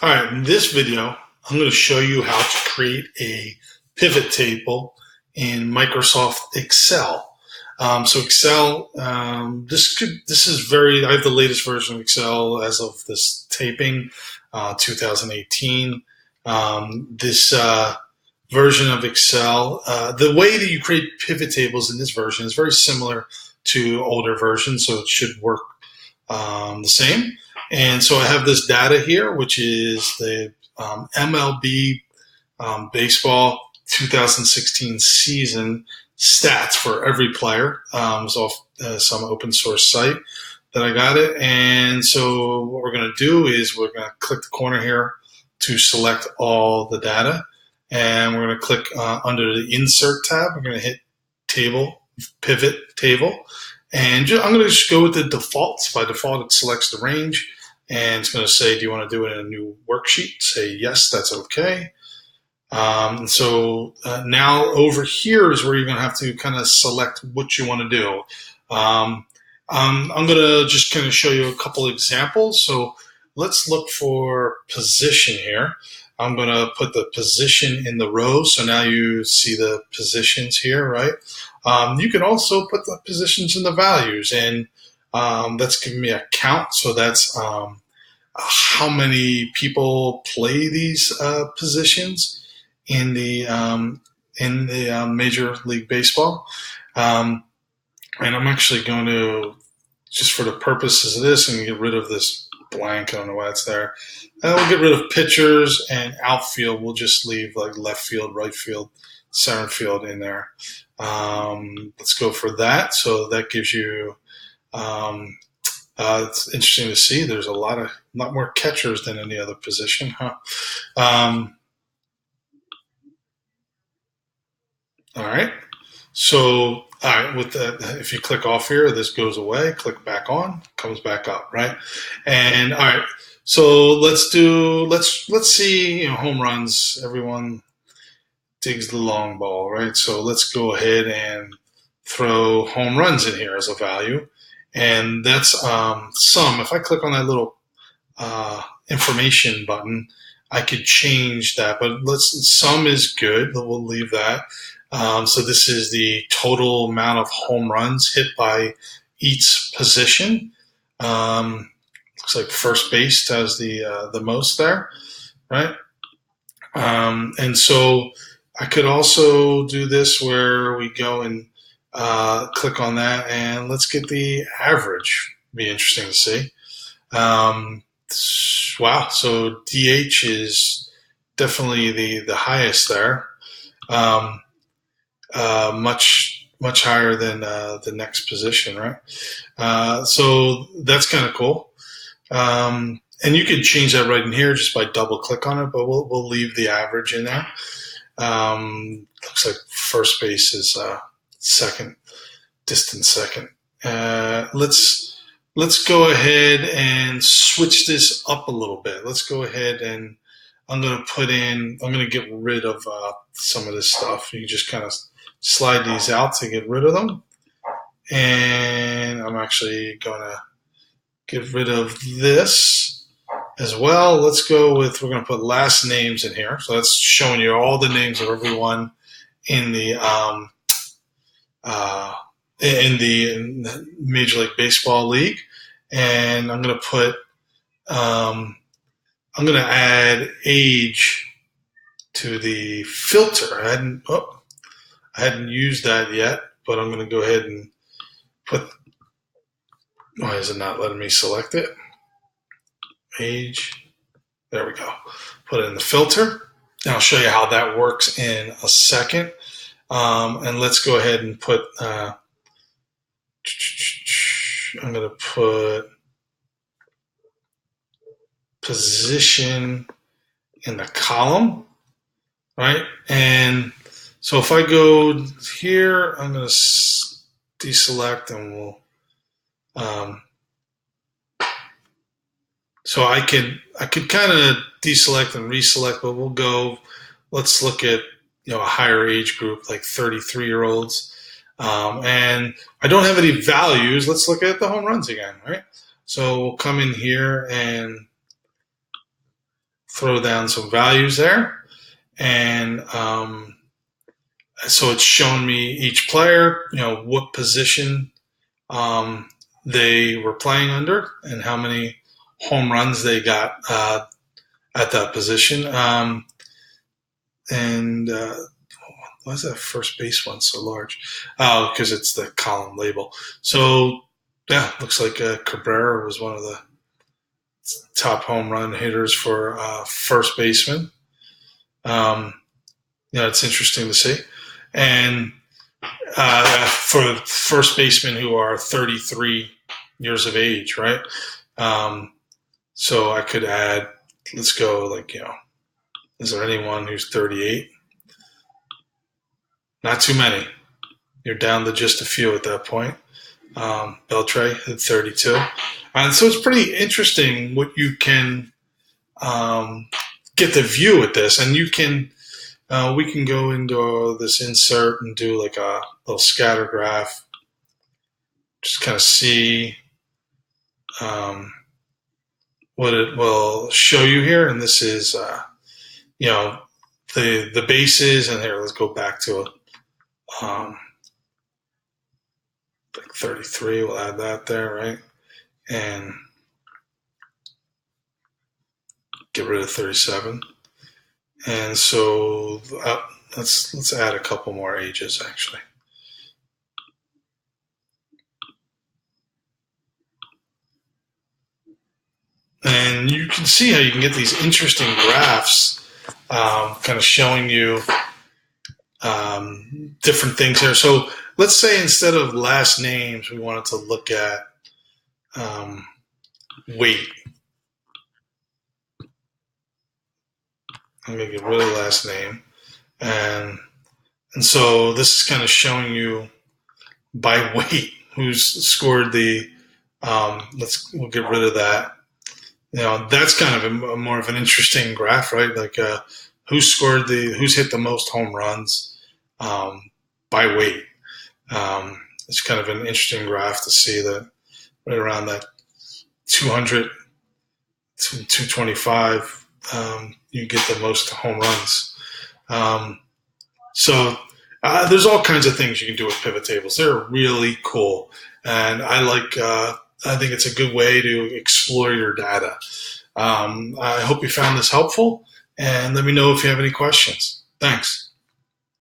All right, in this video, I'm going to show you how to create a pivot table in Microsoft Excel. So Excel, this is I have the latest version of Excel as of this taping, 2018. This version of Excel, the way that you create pivot tables in this version is very similar to older versions, so it should work the same. And so I have this data here, which is the MLB baseball 2016 season stats for every player. It's off some open source site that I got it. And so what we're going to do is we're going to click the corner here to select all the data. And we're going to click under the Insert tab. We're going to hit Table, Pivot Table. And I'm going to just go with the defaults. By default, it selects the range. And it's going to say, do you want to do it in a new worksheet? Say, yes, that's okay. So now over here is where you're going to have to kind of select what you want to do. I'm going to just kind of show you a couple examples. So let's look for position here. I'm going to put the position in the row. So now you see the positions here, right? You can also put the positions in the values, and that's giving me a count. So that's how many people play these positions in the Major League Baseball. And I'm actually going to, just for the purposes of this, and get rid of this blank. I don't know why it's there. And we'll get rid of pitchers and outfield. We'll just leave like left field, right field, center field in there. Let's go for that. So that gives you. It's interesting to see. There's a lot more catchers than any other position, huh? All right. So, all right, with that, if you click off here, this goes away. Click back on, comes back up, right? And all right. So let's see. Home runs. Everyone digs the long ball, right? So let's go ahead and throw home runs in here as a value. And that's sum. If I click on that little information button, I could change that. But sum is good. We'll leave that. So this is the total amount of home runs hit by each position. Looks like first base has the most there, right? And so I could also do this where we go and click on that, and let's get the average. Be interesting to see. Wow, so DH is definitely the highest there. Much higher than the next position, right? So that's kind of cool. And you can change that right in here just by double click on it, but we'll leave the average in there. Looks like first base is distant second. Let's go ahead and switch this up a little bit. Let's go ahead and I'm going to get rid of some of this stuff. You just kind of slide these out to get rid of them. And I'm actually going to get rid of this as well. Let's go with, we're going to put last names in here. So that's showing you all the names of everyone in the Major League Baseball League. And I'm going to put, I'm going to add age to the filter. I hadn't used that yet, but I'm going to go ahead and put, why is it not letting me select it? Age. There we go. Put it in the filter. And I'll show you how that works in a second. And let's go ahead and put, I'm going to put position in the column, right? And so if I go here, I'm going to deselect and we'll, so I could kind of deselect and reselect, but we'll go, let's look at, a higher age group, like 33-year-olds. And I don't have any values. Let's look at the home runs again, right? So we'll come in here and throw down some values there. And so it's shown me each player, what position they were playing under and how many home runs they got at that position. And why is that first base one so large? Because it's the column label. So, yeah, looks like Cabrera was one of the top home run hitters for first baseman. It's interesting to see. And for first basemen who are 33 years of age, right? So I could add, let's go is there anyone who's 38? Not too many. You're down to just a few at that point. Beltre at 32. And so it's pretty interesting what you can get the view at this. And you can, we can go into this insert and do like a little scatter graph. Just kind of see what it will show you here. And this is, the bases. And here, let's go back to like 33. We'll add that there, right? And get rid of 37. And so let's add a couple more ages, actually. And you can see how you can get these interesting graphs kind of showing you different things here. So let's say instead of last names, we wanted to look at weight. I'm going to get rid of last name. And so this is kind of showing you by weight who's scored the, we'll get rid of that. That's kind of a more of an interesting graph, right? Like who's hit the most home runs by weight. It's kind of an interesting graph to see that right around that 200 to 225, you get the most home runs. So there's all kinds of things you can do with pivot tables. They're really cool. And I think it's a good way to explore your data. I hope you found this helpful, and let me know if you have any questions. Thanks.